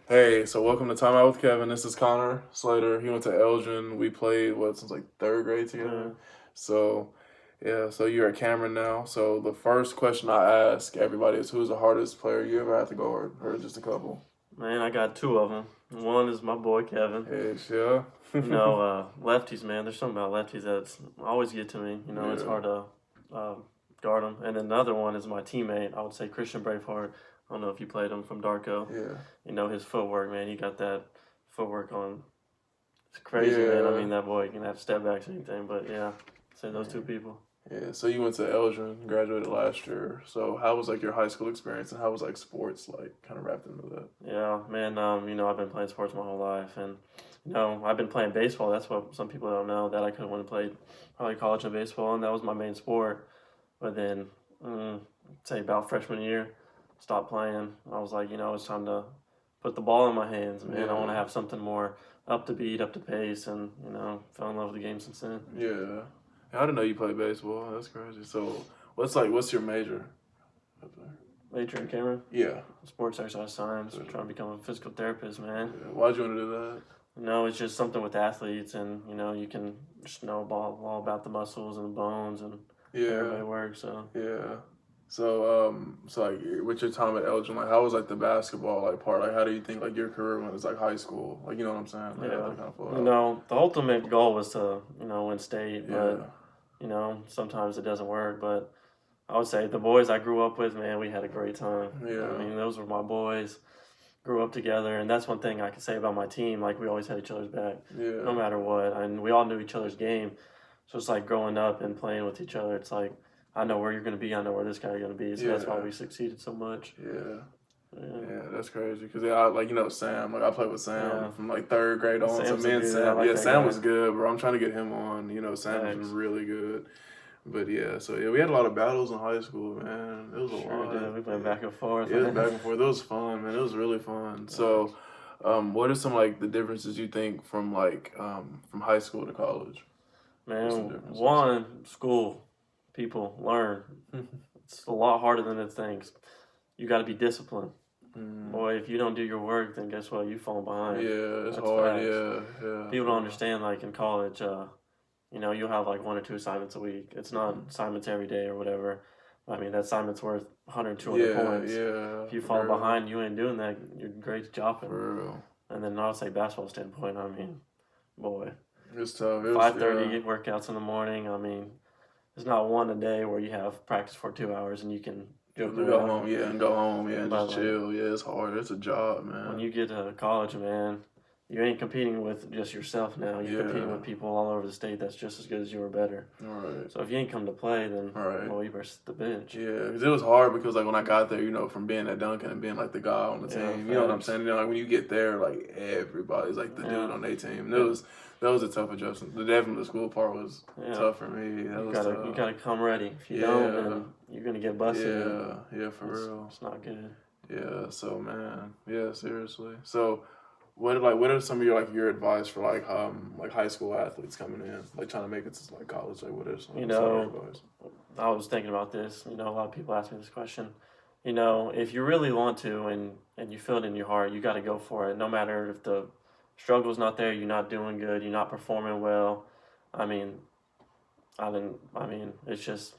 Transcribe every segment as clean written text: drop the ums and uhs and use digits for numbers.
Hey, so welcome to Timeout with Kevin. This is Connor Slater. He went to Elgin. We played since like third grade together. Yeah. So yeah, so you're at Cameron now. So the first question I ask everybody is, who's the hardest player you ever had to guard, or just a couple? Man, I got two of them. One is my boy Kevin. Ish, yeah. Lefties, man. There's something about lefties that's always get to me. It's Yeah. hard to uh, guard them. And then another one is my teammate. I would say Christian Braveheart. I don't know if you played him from Darko. Yeah. His footwork, man. He got that footwork on. It's crazy, man. I Yeah. mean, that boy can have step backs and anything. But yeah, say those two people. Yeah. So you went to Elgin, graduated last year. So how was like your high school experience, and how was like sports like kind of wrapped into that? Yeah, man. I've been playing sports my whole life, and I've been playing baseball. That's what some people don't know, that I could have went and played probably college and baseball, and that was my main sport. But then, say about freshman year, stopped playing. I was like, it's time to put the ball in my hands, man. I want to Yeah. have something more up to beat, up to pace, and fell in love with the game since then. Yeah. I didn't know you played baseball. That's crazy. So what's your major up there? Later in Cameron, Yeah. sports exercise science, trying to become a physical therapist, man. Yeah. Why'd you want to do that? It's just something with athletes, and you can just know all about the muscles and the bones and how Yeah. everybody works. So Yeah. So like with your time at Elgin, like how was like the basketball like part? Like how do you think like your career went as like high school? Like you know what I'm saying? Like how yeah, that kind of flowed out. the ultimate goal was to win state, Yeah. but sometimes it doesn't work. But I would say the boys I grew up with, man, we had a great time. I Yeah. mean, those were my boys. Grew up together, and that's one thing I can say about my team. Like, we always had each other's back, no Yeah. matter what, and we all knew each other's game. So it's like growing up and playing with each other. It's like, I know where you're going to be. I know where this guy is going to be. So that's why Yeah. we succeeded so much. Yeah. Yeah, Yeah, that's crazy. Cause yeah, like Sam. Like I played with Sam yeah. from like third grade on. So Sam's a me and good. I Sam, like yeah, that Sam guy. was good, bro. I'm trying to get him on. Sam was Thanks. really good. But yeah, so yeah, we had a lot of battles in high school, man. It was a Sure lot. did. We went Yeah. back and forth. Yeah, it was back and forth. It was fun, man. It was really fun. So, what are some like the differences you think from high school to college? What's the Man, differences? one, school, people learn. It's a lot harder than it thinks. You got to be disciplined. Mm. Boy, if you don't do your work, then guess what? You fall behind. Yeah, it's That's hard. facts. Yeah. People don't understand, like in college, you'll have like one or two assignments a week. It's not assignments every day or whatever. I mean, that assignment's worth 100, 200 Yeah, points. yeah. If you For fall real. behind, you ain't doing that, your grade's dropping. For real. And then I'll say basketball standpoint, I mean, boy, It's tough. It was, 5:30 workouts in the morning. I mean, there's not one a day where you have practice for 2 hours and you can joke Go around. home, yeah, and go home, yeah, and But just like, chill. Yeah, it's hard. It's a job, man. when you get to college, man, you ain't competing with just yourself now. You're competing Yeah. with people all over the state that's just as good as you or better. All right. So if you ain't come to play, then Right. well, you better sit the bench. Yeah, because it was hard because like when I got there, from being at Duncan and being like the guy on the Yeah, team, you know what I'm facts. saying? Like when you get there, like everybody's like the dude Yeah. on their team. That was a tough adjustment. Definitely the school part was Yeah. tough for me. That You was gotta tough. you gotta come ready. If you Yeah. don't, then you're gonna get busted. Yeah, for real. It's not good. Yeah, so man, yeah, seriously. So, what are some of your advice for like high school athletes coming in, like trying to make it to like college? Like, what is some of your advice? I was thinking about this. A lot of people ask me this question. If you really want to and you feel it in your heart, you got to go for it. No matter if the struggle's not there, you're not doing good, you're not performing well. I mean, it's just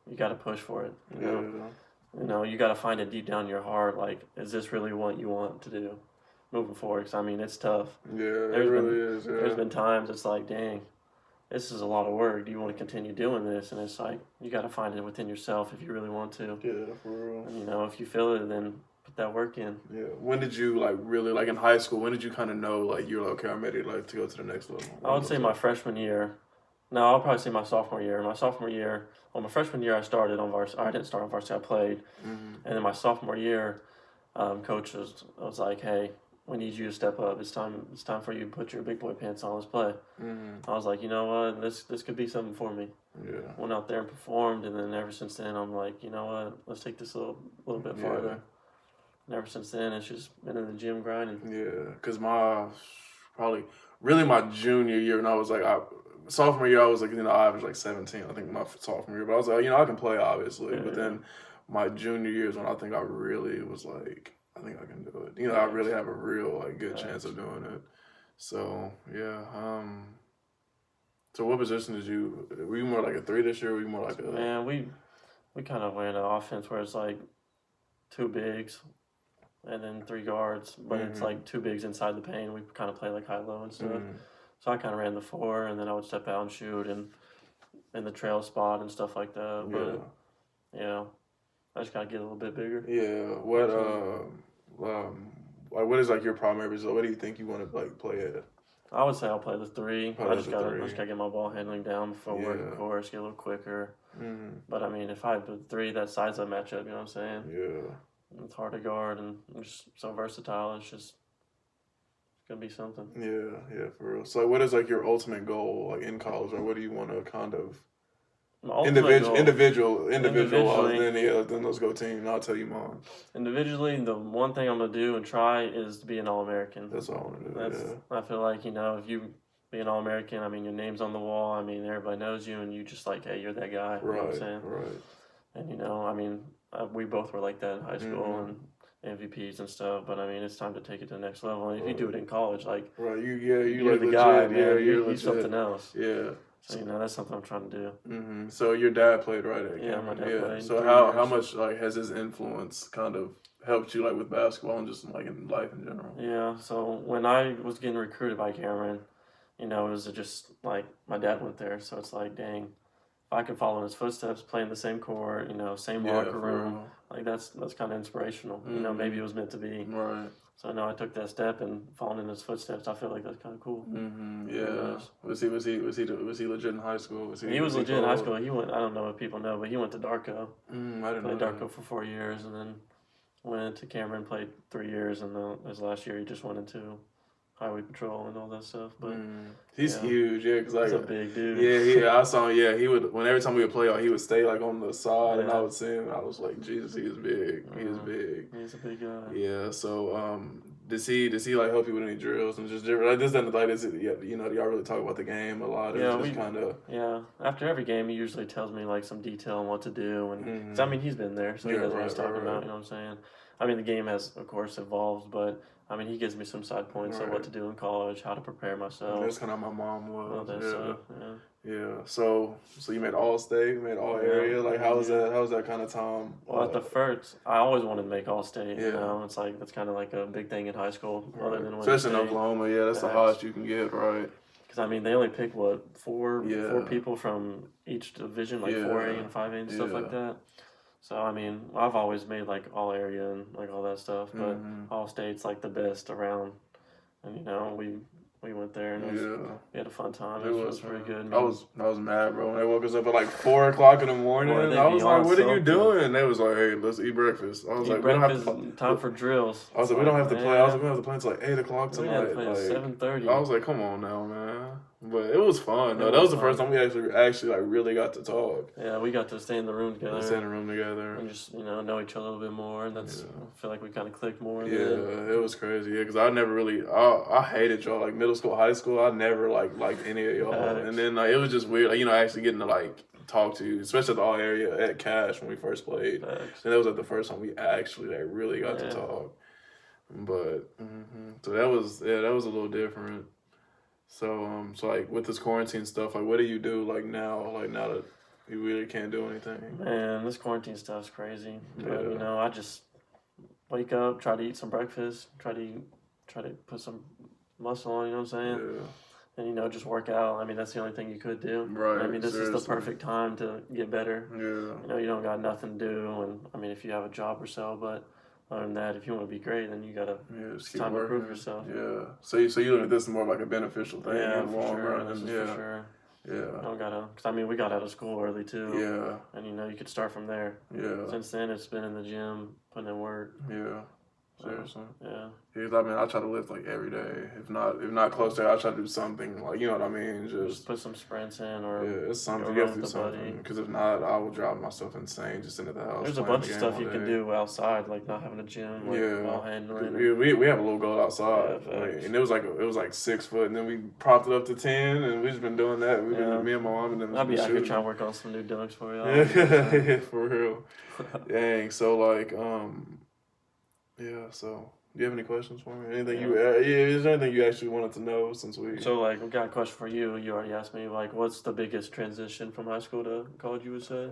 you got to push for it. You got to find it deep down in your heart. Like, is this really what you want to do moving forward? Because I mean, it's tough. Yeah, it There's really is. Yeah. There's been times it's like, dang, this is a lot of work. Do you want to continue doing this? And it's like, you got to find it within yourself if you really want to. Yeah, for real. And, if you feel it, then put that work in. Yeah. When did you like really like in high school? When did you kind of know like you're like, okay, I'm ready like to go to the next level? I would say my freshman year. No, I'll probably say my sophomore year. My freshman year I started on varsity. I didn't start on varsity. I played. Mm-hmm. And then my sophomore year, coach was like, hey, we need you to step up. It's time for you to put your big boy pants on. Let's play. Mm-hmm. I was like, you know what? This could be something for me. Yeah. Went out there and performed, and then ever since then, I'm like, you know what? Let's take this a little bit farther. And ever since then, it's just been in the gym grinding. Yeah, because my junior year, and I was like, sophomore year, I was like, I averaged like 17, I think my sophomore year, but I was like, I can play obviously, Yeah. but then my junior year is when I think I really was like, I think I can do it. You know, I really have a real like good chance of doing it. So yeah. So what position were you more like a 3 this year, or were you more like a... Man, we kind of ran an offense where it's like 2 bigs and then 3 guards, but it's like 2 bigs inside the paint. We kind of play like high-low and stuff. So I kind of ran the 4, and then I would step out and shoot and in the trail spot and stuff like that. But yeah, I just gotta get a little bit bigger. Yeah. What is like your primary position? What do you think you want to like play at? I would say I'll play the 3. I just gotta get my ball handling down before working course, get a little quicker. But I mean, if I have the 3, that size up matchup, you know what I'm saying? Yeah. It's hard to guard and just so versatile. It's gonna be something. Yeah, for real. So like, what is like your ultimate goal like in college, or what do you want to kind of individual then let's go team. I'll tell you mine. Individually, the one thing I'm gonna do and try is to be an All-American. That's all I want to do. I feel like, you know, if you be an All-American, I mean, your name's on the wall. I mean, everybody knows you, and you just like, hey, you're that guy. You know what I'm saying? Right. And you know, I mean, we both were like that in high school and MVPs and stuff. But I mean, it's time to take it to the next level. And if you do it in college, like, you're like the legit, guy, man. You're something else. Yeah. So, you know, that's something I'm trying to do. So your dad played, right? My dad played. So how much like has his influence kind of helped you like with basketball and just like in life in general? Yeah. So when I was getting recruited by Cameron, you know, it was just like my dad went there. So it's like, dang, if I could follow in his footsteps, play in the same court, you know, same locker room, like that's kind of inspirational. You know, maybe it was meant to be. Right. So I know I took that step and following in his footsteps. I feel like that's kind of cool. Yeah. Was he legit in high school? He was legit in high school. He went. I don't know if people know, but he went to Darko. I didn't know. Played Darko for 4 years, and then went to Cameron. Played 3 years, and his last year he just went into highway patrol and all that stuff. But he's huge. Yeah, because like he's a big dude. Yeah. I saw him. Yeah, he would. Every time we would play, he would stay like on the side, and I would see him. I was like, Jesus, he is big. He is big. He's a big guy. Yeah. So, does he like help you with any drills and just different? Like this doesn't like this. Yeah, you know, y'all really talk about the game a lot. Yeah, just kind of. Yeah. After every game, he usually tells me like some detail on what to do, and 'cause, I mean, he's been there, so he knows what he's talking about. You know what I'm saying? I mean, the game has, of course, evolved, but I mean, he gives me some side points on what to do in college, how to prepare myself. That's kind of how my mom was. All that stuff. Yeah. So you made All-State, you made All-Area. Like, how was that? How was that kind of time? Well, at the first, I always wanted to make All-State. You know, it's like that's kind of like a big thing in high school, other than especially in Oklahoma. Yeah, that's the highest you can get, right? Because I mean, they only pick four people from each division, like 4A and 5A and stuff like that. So, I mean, I've always made, like, all-area and, like, all that stuff. But All-State's, like, the best around. And, you know, we went there and we had a fun time. It was pretty good. Man. I was mad, bro. When they woke us up at, like, 4 o'clock in the morning. Boy, I was like, what are you doing? They was like, hey, let's eat breakfast. I was like, we don't have to... Time for drills. I was like, we don't have to play. I was like, we don't have to play until, like, 8 o'clock tonight. We had to play at 7:30. I was like, come on now, man. But it was fun, though. That was the first time we actually like really got to talk. Yeah, we got to stay in the room together. And just, you know each other a little bit more. And that's, I feel like we kind of clicked more. It was crazy. Yeah, because I never really, I hated y'all. Like, middle school, high school, I never, liked any of y'all. And then, it was just weird, actually getting to, talk to you, especially at the all-area at Cash when we first played. And that was, the first time we actually, really got to talk. But, so that was a little different. So, like, with this quarantine stuff, like, what do you do, now that you really can't do anything? Man, this quarantine stuff's crazy. But, you know, I just wake up, try to eat some breakfast, try to put some muscle on, you know what I'm saying? Yeah. And, you know, just work out. I mean, that's the only thing you could do. Right. I mean, this is the perfect time to get better. Yeah. You know, you don't got nothing to do. And, I mean, if you have a job or so, but... Other than that, if you want to be great, then you gotta it's time to prove yourself. Yeah. So you look at this more like a beneficial thing. Yeah, for sure. For sure. Yeah. I don't gotta, cause I mean, we got out of school early too. Yeah. And you know, you could start from there. Yeah. Since then, it's been in the gym, putting in work. Yeah. Seriously. Yeah. I mean, I try to lift every day. If not close to it, I try to do something you know what I mean. Just put some sprints in, or it's something you have to do something. Because if not, I will drive myself insane just into the house. There's a bunch of stuff you can do outside, like not having a gym, ball handling. We have a little goal outside, and it was like 6 foot, and then we propped it up to 10, and we've just been doing that. We've been me and my mom and them. I'll be out here trying to work on some new dunks for y'all. Yeah, for real. Dang. So Yeah. So, do you have any questions for me? Anything is there anything you actually wanted to know since we? So, like, we got a question for you. You already asked me, like, what's the biggest transition from high school to college, you would say?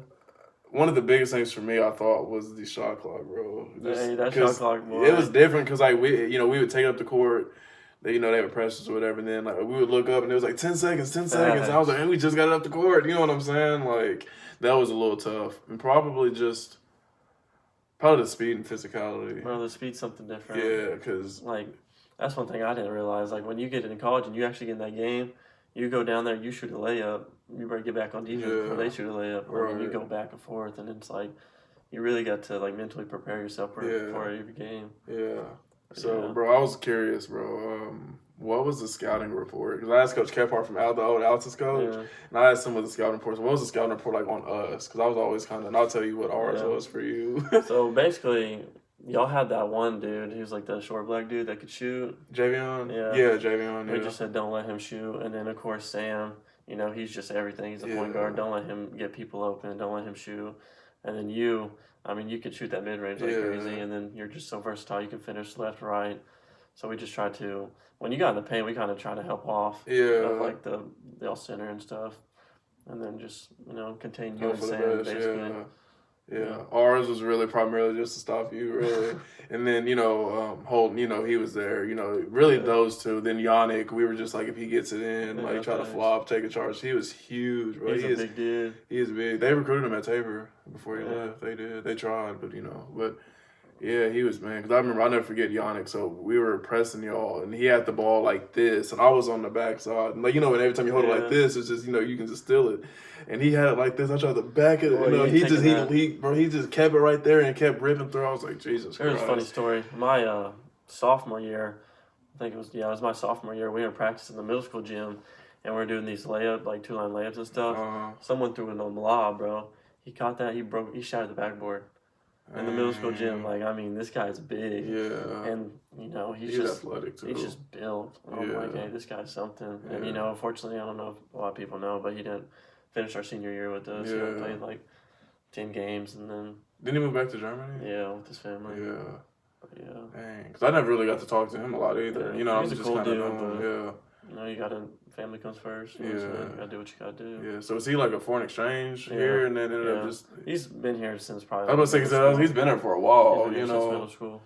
One of the biggest things for me, I thought, was the shot clock, bro. Hey, that shot clock, boy. It was different because, like, we would take up the court. They, they would press us or whatever, and then, like, we would look up, and it was like 10 seconds, 10 seconds. And I was like, hey, we just got it up the court. You know what I'm saying? Like, that was a little tough. And probably the speed and physicality. Bro, the speed's something different. Yeah, because... Like, that's one thing I didn't realize. Like, when you get into college and you actually get in that game, you go down there, you shoot a layup, you better get back on defense before they shoot a layup, or when you go back and forth, and it's like, you really got to, like, mentally prepare yourself for every game. Yeah. So, bro, I was curious, bro. What was the scouting report? Because I asked Coach Kephart from the old Altus coach, and I asked him what the scouting report was. What was the scouting report like on us? Because I was always kind of, and I'll tell you what ours was for you. So, basically, y'all had that one dude. He was like the short black dude that could shoot. Javion? Yeah, Javion. We just said don't let him shoot. And then, of course, Sam, he's just everything. He's a point guard. Don't let him get people open. Don't let him shoot. And then you could shoot that mid-range like crazy. And then you're just so versatile. You can finish left, right. So we just tried to, when you got in the paint, we kind of try to help off. Like the center and stuff. And then just, contain you and Sam, basically. Yeah, ours was really primarily just to stop you, really. And then, Holton, he was there, really those two. Then Yannick, we were just like, if he gets it in, try to flop, take a charge. He was huge, bro. He's a big dude. He is big. They recruited him at Tabor before he left. They did. They tried, but yeah, he was, man. Because I'll never forget Yannick. So we were pressing y'all, and he had the ball like this, and I was on the backside. And, and every time you hold it like this, it's just, you can just steal it. And he had it like this. I tried to back it. He just kept it right there and kept ripping through. I was like, Jesus Christ. Here's a funny story. My sophomore year, I think it was my sophomore year. We were in practice in the middle school gym, and we were doing these two-line layups and stuff. Someone threw it on the lob, bro. He caught that. He shattered the backboard. In the middle school gym, this guy's big. Yeah. And, he's just athletic, too. He's just built. I'm like, hey, this guy's something. Yeah. And, unfortunately, I don't know if a lot of people know, but he didn't finish our senior year with us. Yeah. He played, 10 games, and then... Didn't he move back to Germany? Yeah, with his family. Yeah. But, yeah. Dang. Because I never really got to talk to him a lot either. Yeah. He's a cool dude, but, you got to... Family comes first. You gotta do what you gotta do. Yeah. So is he like a foreign exchange here, and then ended up just? He's been here since probably. I was about to say he's been here for a while. Since middle school.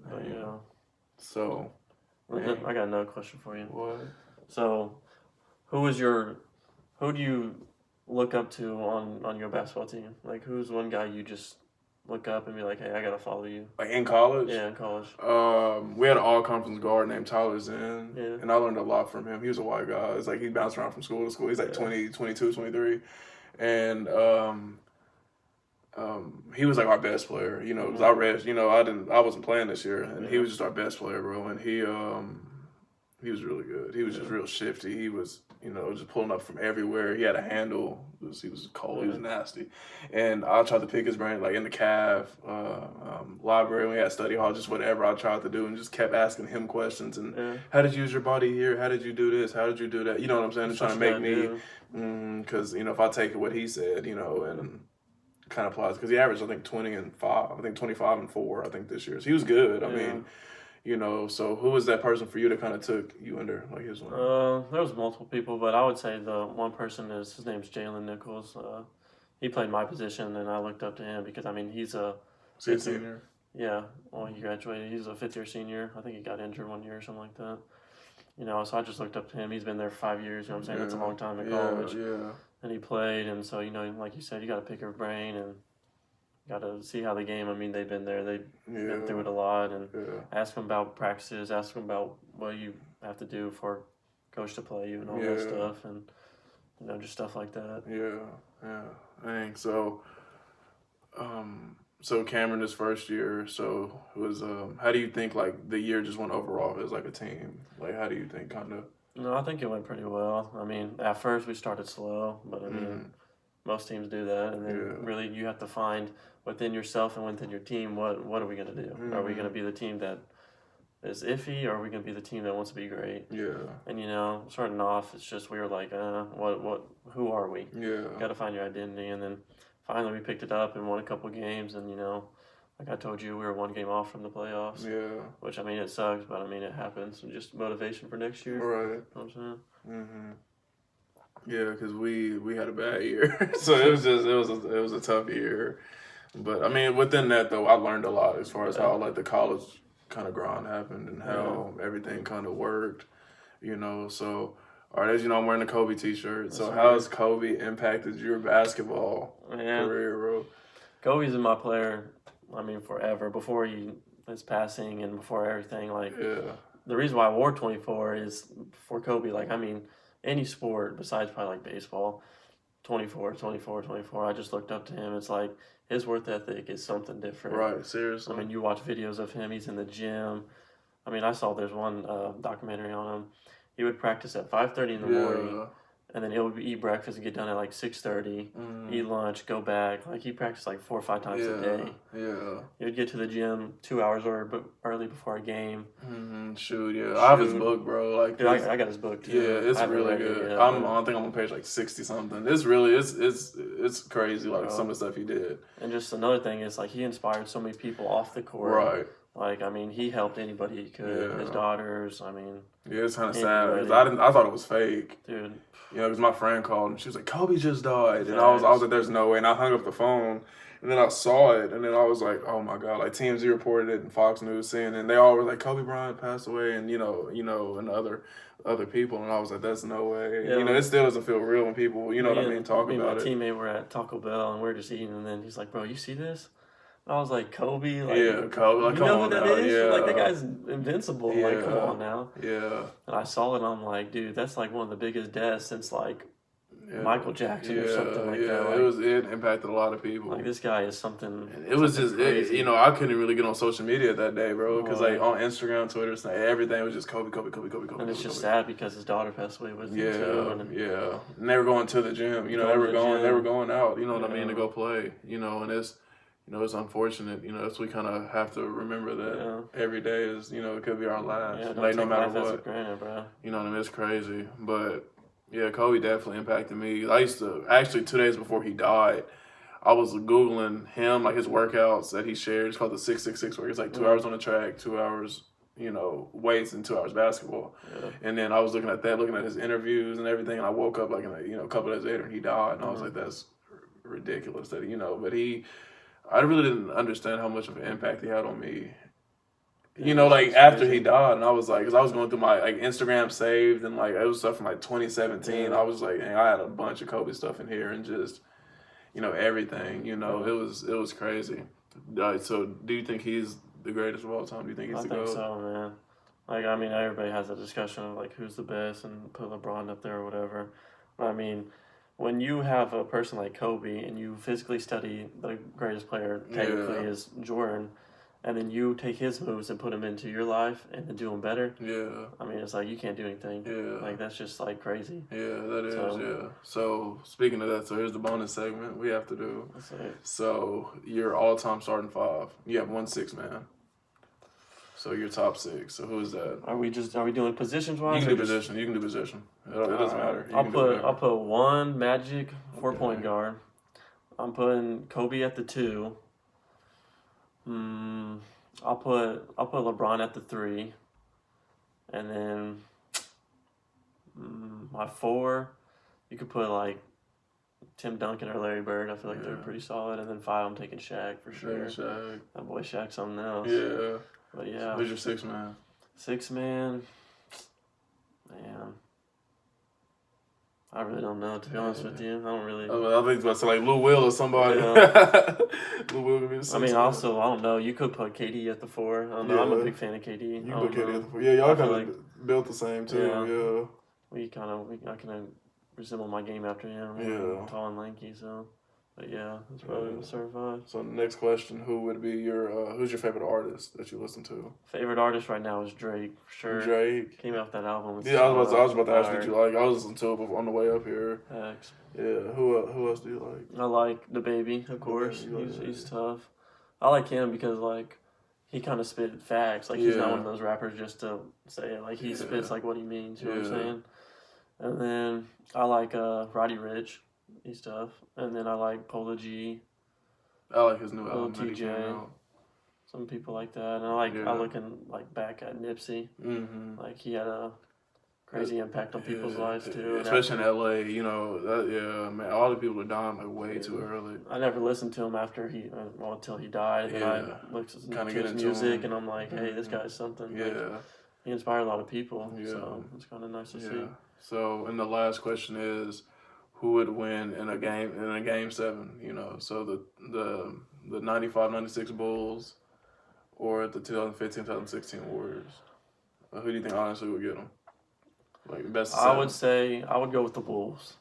But So. I got another question for you. What? So, who do you look up to on your basketball team? Like, who's one guy you just look up and be like, hey, I gotta follow you? Like in college? Yeah, in college. We had an all-conference guard named Tyler Zinn, and I learned a lot from him. He was a white guy. It's like he bounced around from school to school. He's like 20, 22, 23. And he was like our best player, because I wasn't playing this year, and he was just our best player, bro. And he was really good. He was just real shifty. He was, just pulling up from everywhere. He had a handle. He was cold. He was nasty. And I tried to pick his brain, like in the CAV library when we had study hall, just whatever I tried to do, and just kept asking him questions. And how did you use your body here? How did you do this? How did you do that? You know what I'm saying? Trying to make me, because, if I take what he said, and kind of applies, because he averaged, I think, 20 and 5. I think 25 and 4, I think, this year. So he was good. I mean, so who was that person for you that kind of took you under his one? There was multiple people, but I would say the one person his name's Jalen Nichols. He played my position, and I looked up to him because he's a senior. Yeah, well, he graduated. He's a fifth-year senior. I think he got injured 1 year or something like that. So I just looked up to him. He's been there 5 years. You know what I'm saying? That's a long time in college. Yeah. And he played, and so like you said, you got to pick your brain and. Got to see how the game. They've been there. They've been through it a lot, and ask them about practices. Ask them about what you have to do for coach to play you and all that stuff, and just stuff like that. Yeah. Dang. So, Cameron, his first year. So it was. How do you think the year just went overall as a team? How do you think kind of? No, I think it went pretty well. At first we started slow, but most teams do that, and then really you have to find within yourself and within your team what are we going to do? Are we going to be the team that is iffy, or are we going to be the team that wants to be great? Yeah. And starting off, it's just we were like, who are we? Yeah. Got to find your identity, and then finally we picked it up and won a couple games, and like I told you, we were 1 game off from the playoffs. Yeah. Which, I mean, it sucks, but I mean, it happens. And just motivation for next year. Right. You know what I'm saying? Mm-hmm. Yeah, because we had a bad year, so it was a tough year. But I mean, within that though, I learned a lot as far as how like the college kind of grind happened and how everything kind of worked. So all right, as you know, I'm wearing a Kobe T-shirt. So how has Kobe impacted your basketball career, bro? Kobe's been my player. I mean, forever before his passing and before everything. Like, the reason why I wore 24 is for Kobe. Like, I mean, any sport besides probably like baseball, 24, 24, 24. I just looked up to him. It's like his work ethic is something different. Right, seriously. I mean, you watch videos of him. He's in the gym. I mean, I saw there's one documentary on him. He would practice at 5:30 in the morning, and then he would eat breakfast and get done at like 6:30. Eat lunch, go back. Like, he practiced like 4 or 5 times a day. Yeah. He would get to the gym 2 hours early before a game. I have his book, bro. Like, dude, I got his book too. Yeah, it's really good. I think I'm on page like 60 something. It's really it's crazy. Like some of the stuff he did. And just another thing is like he inspired so many people off the court. Right. Like, I mean, he helped anybody he could. His daughters. I mean. Yeah, it's kind of sad. 'Cause I thought it was fake. Dude. Because my friend called and she was like, "Kobe just died," and I was like, "There's no way." And I hung up the phone, and then I saw it, and then I was like, "Oh my god!" Like TMZ reported it, and Fox News, CNN, they all were like, "Kobe Bryant passed away," and and other people, and I was like, "That's no way." Yeah. It still doesn't feel real when people, talk about it. Me and my teammate were at Taco Bell, and we were just eating, and then he's like, "Bro, you see this?" And I was like, "Kobe, like, Kobe, like, you know who that is? Yeah. Like, that guy's invincible. Yeah. Like, come on now." Yeah. And I saw it, and I'm like, dude, that's like one of the biggest deaths since like Michael Jackson or something like that. Like, it impacted a lot of people. Like, this guy is something. It was just crazy. I couldn't really get on social media that day, bro, because like on Instagram, Twitter, everything was just Kobe. And it's just sad because his daughter passed away with him too. And they were going to the gym. They were going out. You know what I mean, to go play. And it's. It's unfortunate. We kind of have to remember that every day is, it could be our last. Yeah, like, no matter what. For granted, bro. You know what I mean? It's crazy. But, yeah, Kobe definitely impacted me. I used to, actually 2 days before he died, I was Googling him, like his workouts that he shared. It's called the 666 work. It's like 2 hours on the track, 2 hours, weights, and 2 hours basketball. Yeah. And then I was looking at his interviews and everything, and I woke up like, a couple days later, and he died. And I was like, that's ridiculous that, but I really didn't understand how much of an impact he had on me. After he died, and I was like, because I was going through my Instagram saved, and it was stuff from 2017. I was like, I had a bunch of Kobe stuff in here, and just, everything. It was crazy. So, do you think he's the greatest of all time? Do you think he's the GOAT? I think so, man. I mean, everybody has a discussion of who's the best and put LeBron up there or whatever. But I mean, when you have a person like Kobe and you physically study the greatest player technically is Jordan, and then you take his moves and put them into your life and then do them better. Yeah. I mean, it's like you can't do anything. Yeah. That's just crazy. Yeah, that is. So speaking of that, so here's the bonus segment we have to do. So your all-time starting 5. You have 1 6-man. So your top 6. So who is that? Are we doing positions wise? You can do position. You can do position. It doesn't matter. I'll put 1 Magic for point guard. I'm putting Kobe at the 2. I'll put LeBron at the 3. And then my 4, you could put Tim Duncan or Larry Bird. I feel like they're pretty solid. And then 5, I'm taking Shaq for sure. Shaq. That boy Shaq's something else. Yeah. But yeah. Who's your 6-man? 6-man, man. I really don't know, to be honest with you. I don't really. I think it's about to Lou Will or somebody. Yeah. Lou Will could be the 6-man. I mean, also, I don't know. You could put KD at the 4. I don't know. I'm a big fan of KD. You can put KD at the 4. Yeah, y'all kind of built the same too. Yeah. I kind of resemble my game after him. Yeah. Tall and lanky, so. But yeah, that's probably certified. So next question, who would be who's your favorite artist that you listen to? Favorite artist right now is Drake, for sure. Drake. Came out with that album. Yeah, I was about to ask what you like. I was listening to it on the way up here. Thanks. Yeah, who else do you like? I like DaBaby, of course. He's tough. I like him because he kind of spit facts. He's not one of those rappers just to say it. He spits what he means. You know what I'm saying? And then I like Roddy Ricch. He's tough. And then I like Polo G. I like his new album that he came out. some people like that. And I Yeah. looking like back at Nipsey. Mm-hmm. Like he had a crazy impact on people's lives too. And Especially in LA, you know, man, all the people are dying like way too early. I never listened to him after until he died. And I looked to his music, and I'm like, hey, this guy's something. Yeah. Like, he inspired a lot of people. Yeah. So it's kind of nice to see. So, and the last question is, who would win in a game 7? You know, so the 95-96 Bulls or the 2015-2016 Warriors. Who do you think honestly would get them? Like best of 7? I would say I would go with the Bulls.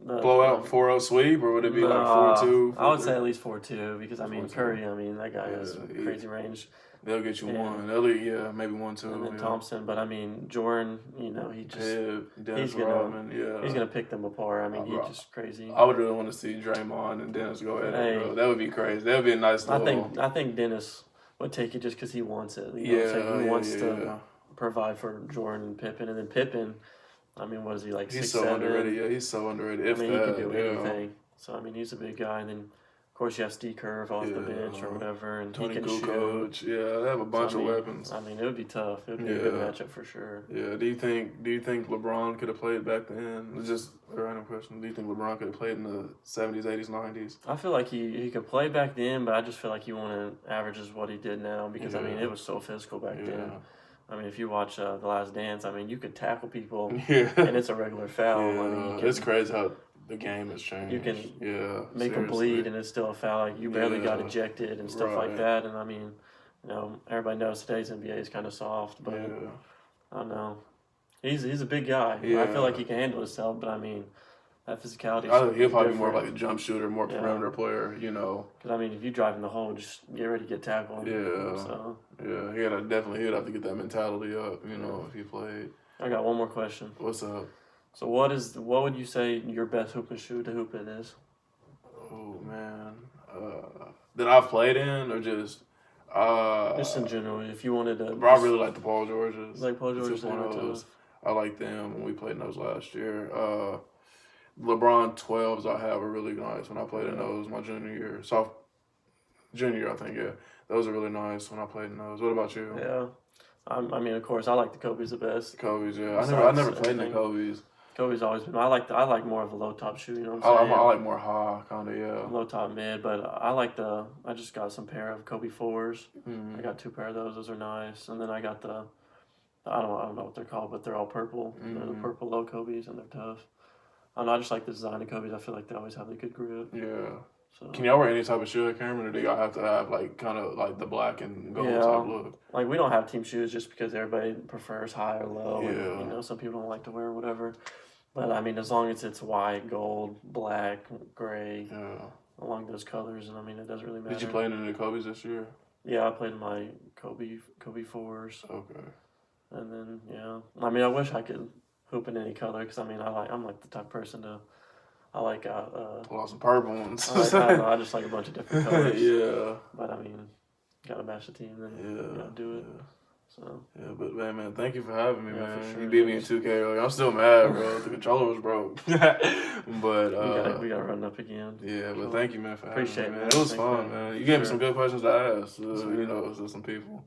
Blowout 4-0 sweep, or would it be like 4-2? I would say at least 4-2 because I mean 4-2. Curry. I mean that guy has crazy range. They'll get you one. Maybe 1-2. And then Thompson, but I mean Jordan. You know he just Dennis Rodman. He's gonna pick them apart. I mean he's just crazy. I would really want to see Draymond and Dennis go at it, bro. That would be crazy. That would be a nice. I think Dennis would take it just because he wants it. You know what I'm saying? He wants to provide for Jordan and Pippen, and then Pippen. I mean, what is he like? He's 6'7"? So underrated. Yeah, he's so underrated. He can do anything. So I mean, he's a big guy. And then, of course, you have Steve Kerr off the bench or whatever, and Tony he can Kukoc. shoot. Yeah, they have a bunch of weapons. I mean, it would be tough. It would be a good matchup for sure. Yeah. Do you think LeBron could have played back then? It's just a random question. Do you think LeBron could have played in the 70s, 80s, 90s? I feel like he could play back then, but I just feel like he wouldn't average as what he did now because I mean, it was so physical back then. I mean, if you watch The Last Dance, I mean, you could tackle people, and it's a regular foul. I mean, it's crazy how the game has changed. You can make them bleed, and it's still a foul. Like you barely got ejected and stuff like that. And I mean, you know, everybody knows today's NBA is kind of soft, but I don't know. He's a big guy. I feel like he can handle himself, but I mean, that physicality. He'll probably be more like a jump shooter, more perimeter player, you know. Because I mean, if you drive in the hole, just get ready to get tackled. Yeah. So. Yeah, he would have to get that mentality up, you know, if he played. I got one more question. What's up? So what would you say your best hoop and shoe to hoop in is? Oh man, that I've played in or just. Just in general, if you wanted to. Bro, I really like the Paul Georges. Like Paul Georges, I like them when we played in those last year. LeBron 12s I have are really nice when I played in those my junior year. Junior year, I think, yeah. Those are really nice when I played in those. What about you? Yeah. I mean, of course, I like the Kobe's the best. Kobe's, yeah. I never played in the Kobe's. Kobe's always been. I like more of a low top shoe. You know what I'm saying? I like more high, kind of, yeah. Low top mid, but I just got some pair of Kobe 4s. I got 2 pair of those. Those are nice. And then I got I don't know what they're called, but they're all purple. They're the purple low Kobe's, and they're tough. I don't know. I just like the design of Kobe's. I feel like they always have the good grip. Yeah. So. Can y'all wear any type of shoe at Cameron, or do y'all have to have like kind of like the black and gold type look? Like we don't have team shoes just because everybody prefers high or low. Yeah. And, you know, some people don't like to wear whatever. But I mean, as long as it's white, gold, black, gray, along those colors, and I mean, it doesn't really matter. Did you play in any Kobe's this year? Yeah, I played in my Kobe 4s. Okay. And then I mean, I wish I could hoop in any color because I mean, I'm like the type of person to. I like some purple ones. I just like a bunch of different colors. Yeah. But I mean, gotta match the team and gotta do it. So. Yeah, but man, thank you for having me, man. For sure. You beat me in 2K earlier. I'm still mad, bro. The controller was broke. But we gotta run up again. Yeah, but thank you, man, for having me, man. It was fun, man. You gave me some good questions to ask. You know, to some people.